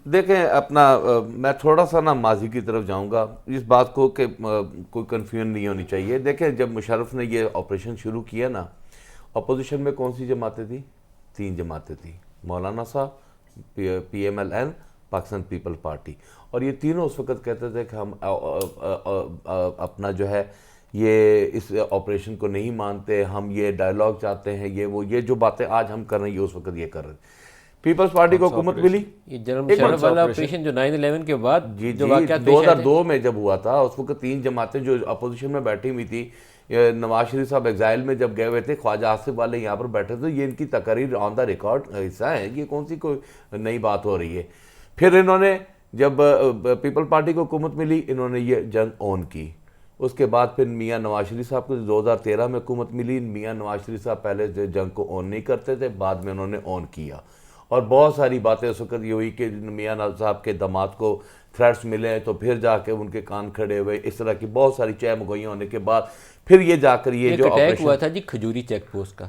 دیکھیں اپنا میں تھوڑا سا نا ماضی کی طرف جاؤں گا اس بات کو کہ کوئی کنفیوژن نہیں ہونی چاہیے. دیکھیں جب مشرف نے یہ آپریشن شروع کیا نا, اپوزیشن میں کون سی جماعتیں تھیں؟ 3 جماعتیں تھیں, مولانا صاحب, P M L N, Pakistan people party. اور یہ تینوں اس وقت کہتے تھے کہ ہم اپنا جو ہے یہ اس آپریشن کو نہیں مانتے, ہم یہ ڈائلاگ چاہتے ہیں, یہ جو باتیں آج ہم کر رہے ہیں یہ اس وقت یہ کر رہے ہیں. پیپلز پارٹی کو حکومت ملی. یہ جنرل مشرف والا آپریشن جو 9/11 کے بعد جو واقعات پیش آئے تھے 2002 میں جب ہوا تھا, اس وقت 3 جماعتیں جو اپوزیشن میں بیٹھی ہوئی تھی, نواز شریف صاحب ایگزائل میں جب گئے ہوئے تھے, خواجہ آصف والے یہاں پر بیٹھے تھے, یہ ان کی تقاریر آن دا ریکارڈ حصہ ہے, یہ کون سی کوئی نئی بات ہو رہی ہے. پھر انہوں نے جب پیپل پارٹی کو حکومت ملی, انہوں نے یہ جنگ اون کی. اس کے بعد پھر میاں نواز شریف صاحب کو 2013 میں حکومت ملی. میاں نواز شریف صاحب پہلے جنگ کو اون نہیں کرتے تھے, بعد میں انہوں نے اون کیا. اور بہت ساری باتیں اس وقت یہ ہوئی کہ میاں نواز صاحب کے داماد کو تھریٹس ملے تو پھر جا کے ان کے کان کھڑے ہوئے. اس طرح کی بہت ساری چہ مگوئیاں ہونے کے بعد پھر یہ جا کر یہ جو اٹیک ہوا تھا جی کھجوری چیک پوسٹ کا.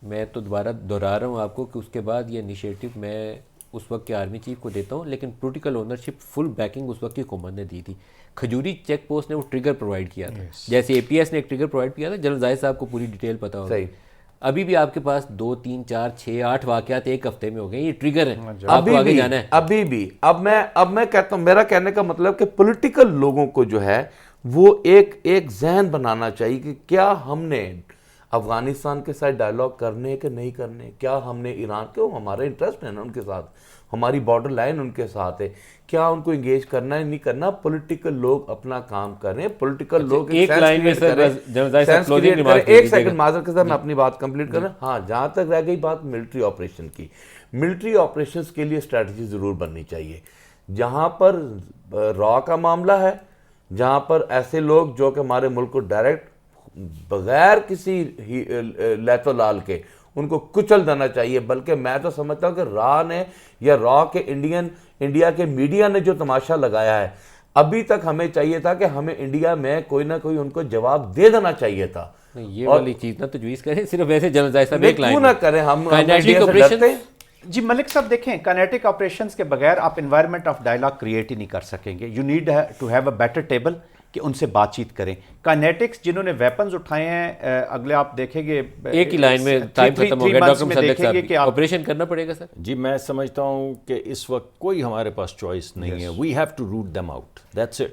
میں تو دوبارہ دہرا رہا ہوں آپ کو کہ اس کے بعد یہ انیشیٹو میں اس وقت کے آرمی چیف کو دیتا ہوں, لیکن پولیٹیکل اونرشپ فل بیکنگ اس وقت کی حکومت نے دی تھی. کھجوری چیک پوسٹ نے وہ ٹریگر پرووائڈ کیا تھا, جیسے اے پی ایس نے ایک ٹریگر پرووائڈ کیا تھا. جنرل زاہد صاحب کو پوری ڈیٹیل پتہ ہوگا. ابھی بھی آپ کے پاس 2 3 4 6 8 واقعات ایک ہفتے میں ہو گئے, یہ ٹریگر ہے, آپ کو آگے جانا ہے. ابھی بھی اب میں کہتا ہوں, میرا کہنے کا مطلب کہ پولیٹیکل لوگوں کو جو ہے وہ ایک ذہن بنانا چاہیے کہ کیا ہم نے افغانستان کے ساتھ ڈائلاگ کرنے کہ نہیں کرنے, کیا ہم نے ایران کے, ہمارا انٹرسٹ ہے نا ان کے ساتھ, ہماری بارڈر لائن ان کے ساتھ ہے, کیا ان کو انگیج کرنا ہے نہیں کرنا. پولیٹیکل لوگ اپنا کام کریں, پولیٹیکل لوگ ایک لائن میں ایک سیکنڈ معذرت کے ساتھ میں اپنی بات کمپلیٹ کریں. ہاں, جہاں تک رہ گئی بات ملٹری آپریشن کی, ملٹری آپریشنز کے لیے اسٹریٹجی ضرور بننی چاہیے. جہاں پر را کا معاملہ ہے, جہاں پر ایسے لوگ جو کہ ہمارے ملک کو ڈائریکٹ بغیر کسی لیت و لال کے ان کو کچل دینا چاہیے. بلکہ میں تو سمجھتا ہوں کہ را نے یا را کے انڈیا کے میڈیا نے جو تماشا لگایا ہے, ابھی تک ہمیں چاہیے تھا کہ ہمیں انڈیا میں کوئی نہ کوئی ان کو جواب دے دینا چاہیے تھا. یہ والی چیز نہ تجویز کریں, صرف ایسے جنرل زاہد صاحب ایک لائن کیوں نہ کریں, ہم انڈیا سے ڈرتے ہیں. جی ملک صاحب دیکھیں, کائنیٹک آپریشنز کے بغیر آپ انوائرمنٹ آف ڈائلاگ کریٹ ہی نہیں کر سکیں گے. You need to have a better table کہ ان سے بات چیت کریں. کائنیٹکس جنہوں نے ویپنز اٹھائے ہیں, اگلے آپ دیکھیں گے ایک ہی لائن میں ٹائم ختم ہو گیا, ڈاکٹر مصدق صاحب آپریشن کرنا پڑے گا سر. جی میں سمجھتا ہوں کہ اس وقت کوئی ہمارے پاس چوائس نہیں ہے. We have to root them out, that's it.